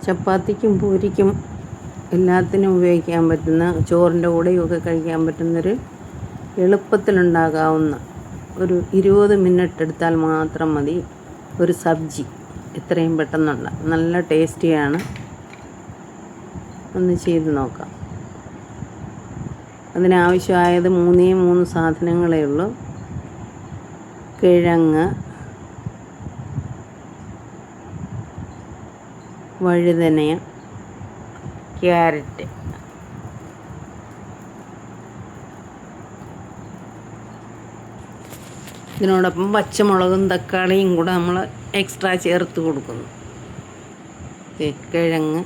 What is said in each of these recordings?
ചപ്പാത്തിക്കും പൂരിക്കും എല്ലാത്തിനും ഉപയോഗിക്കാൻ പറ്റുന്ന, ചോറിൻ്റെ കൂടെയൊക്കെ കഴിക്കാൻ പറ്റുന്നൊരു എളുപ്പത്തിലുണ്ടാകാവുന്ന ഒരു 20 മിനിറ്റ് എടുത്താൽ മാത്രം മതി ഒരു സബ്ജി എത്രയും പെട്ടെന്നുള്ള നല്ല ടേസ്റ്റിയാണ്. ഒന്ന് ചെയ്ത് നോക്കാം. അതിനാവശ്യമായത് 3 സാധനങ്ങളേ ഉള്ളൂ. കിഴങ്ങ്, വഴുതന, ക്യാരറ്റ്. ഇതിനോടൊപ്പം പച്ചമുളകും തക്കാളിയും കൂടെ നമ്മൾ എക്സ്ട്രാ ചേർത്ത് കൊടുക്കുന്നു. കിഴങ്ങ്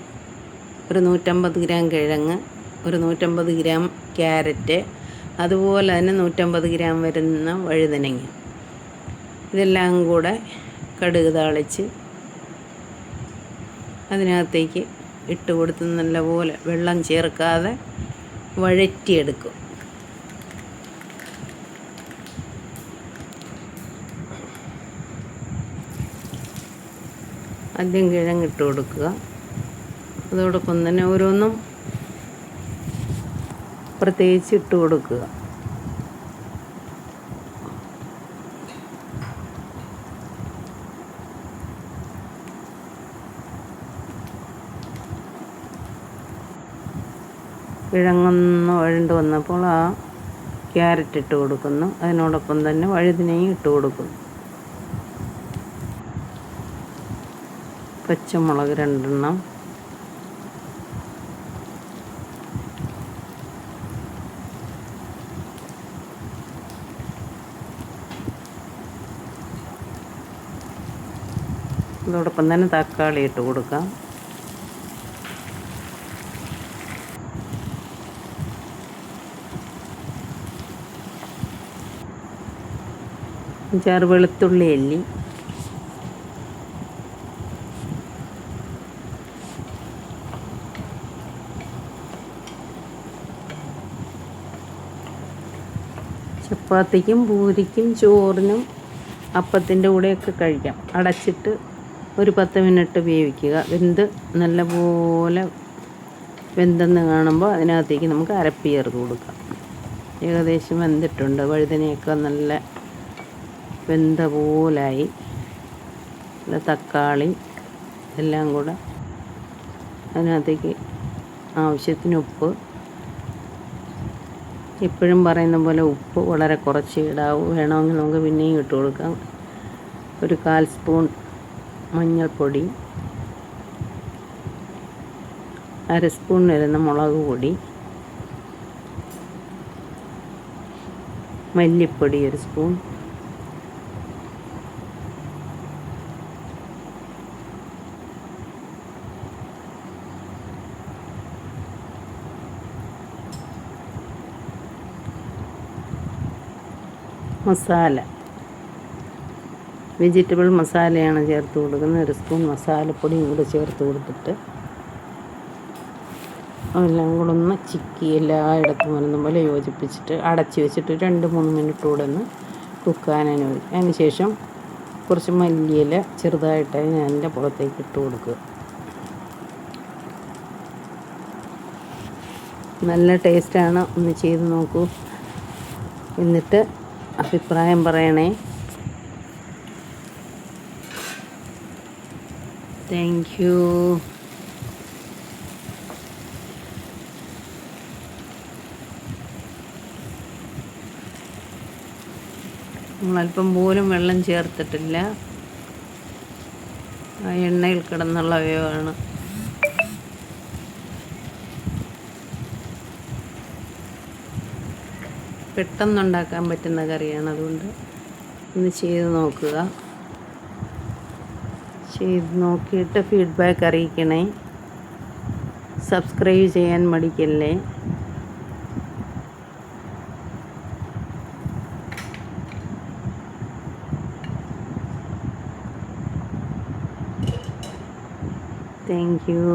ഒരു 150 ഗ്രാം കിഴങ്ങ്, ഒരു 150 ഗ്രാം ക്യാരറ്റ്, അതുപോലെ തന്നെ 150 ഗ്രാം വരുന്ന വഴുതനങ്ങ. ഇതെല്ലാം കൂടെ കടുക് താളിച്ച് അതിനകത്തേക്ക് ഇട്ട് കൊടുത്ത് നല്ലപോലെ വെള്ളം ചേർക്കാതെ വഴറ്റിയെടുക്കും. ആദ്യം കിഴങ്ങിട്ട് കൊടുക്കുക. അതോടൊപ്പം തന്നെ ഓരോന്നും പ്രത്യേകിച്ച് ഇട്ട് കൊടുക്കുക. കിഴങ്ങൊന്ന് വഴണ്ട് വന്നപ്പോൾ ആ ക്യാരറ്റ് ഇട്ട് കൊടുക്കുന്നു. അതിനോടൊപ്പം തന്നെ വഴുതനയും ഇട്ട് കൊടുക്കുന്നു. പച്ചമുളക് 2 എണ്ണം, അതോടൊപ്പം തന്നെ തക്കാളി ഇട്ട് കൊടുക്കാം. വെളുത്തുള്ളി അല്ലി, ചപ്പാത്തിക്കും പൂരിക്കും ചോറിനും അപ്പത്തിൻ്റെ കൂടെയൊക്കെ കഴിക്കാം. അടച്ചിട്ട് ഒരു 10 മിനിറ്റ് വേവിക്കുക. നല്ലപോലെ വെന്തെന്ന് കാണുമ്പോൾ അതിനകത്തേക്ക് നമുക്ക് അരപ്പ് ചേർത്ത് കൊടുക്കാം. ഏകദേശം വെന്തിട്ടുണ്ട്. വഴുതനയൊക്കെ നല്ല വെന്ത പോലായി. തക്കാളി എല്ലാം കൂടെ അതിനകത്തേക്ക് ആവശ്യത്തിന് ഉപ്പ്. എപ്പോഴും പറയുന്ന പോലെ ഉപ്പ് വളരെ കുറച്ച് ഇടാവൂ. വേണമെങ്കിൽ നമുക്ക് പിന്നെയും ഇട്ട് കൊടുക്കാം. ഒരു 1/4 സ്പൂൺ മഞ്ഞൾപ്പൊടി, 1/2 സ്പൂൺ വരുന്ന മുളക് പൊടി, മല്ലിപ്പൊടി 1 സ്പൂൺ, മസാല വെജിറ്റബിൾ മസാലയാണ് ചേർത്ത് കൊടുക്കുന്നത്. 1 സ്പൂൺ മസാലപ്പൊടിയും കൂടെ ചേർത്ത് കൊടുത്തിട്ട് എല്ലാം കൂടെ ഒന്ന് ചിക്കി എല്ലായിടത്തും വരുന്ന പോലെ യോജിപ്പിച്ചിട്ട് അടച്ച് വെച്ചിട്ട് 2-3 മിനിറ്റ് കൂടെ ഒന്ന് കുക്കാനായി വയ്ക്കും. അതിന് ശേഷം കുറച്ച് മല്ലിയില ചെറുതായിട്ട് അതിൻ്റെ പുറത്തേക്ക് ഇട്ട് കൊടുക്കുക. നല്ല ടേസ്റ്റാണ്. ഒന്ന് ചെയ്ത് നോക്കൂ. എന്നിട്ട് അഭിപ്രായം പറയണേ. Thank you. നമ്മളല്പം പോലും വെള്ളം ചേർത്തിട്ടില്ല. ആ എണ്ണയിൽ കിടന്നുള്ള വേവാണ്. പെട്ടെന്നുണ്ടാക്കാൻ പറ്റുന്ന കറിയാണ്. അതുകൊണ്ട് ഒന്ന് ചെയ്ത് നോക്കുക. ചെയ്ത് നോക്കിയിട്ട് ഫീഡ്ബാക്ക് അറിയിക്കണേ. സബ്സ്ക്രൈബ് ചെയ്യാൻ മടിക്കല്ലേ. Thank you.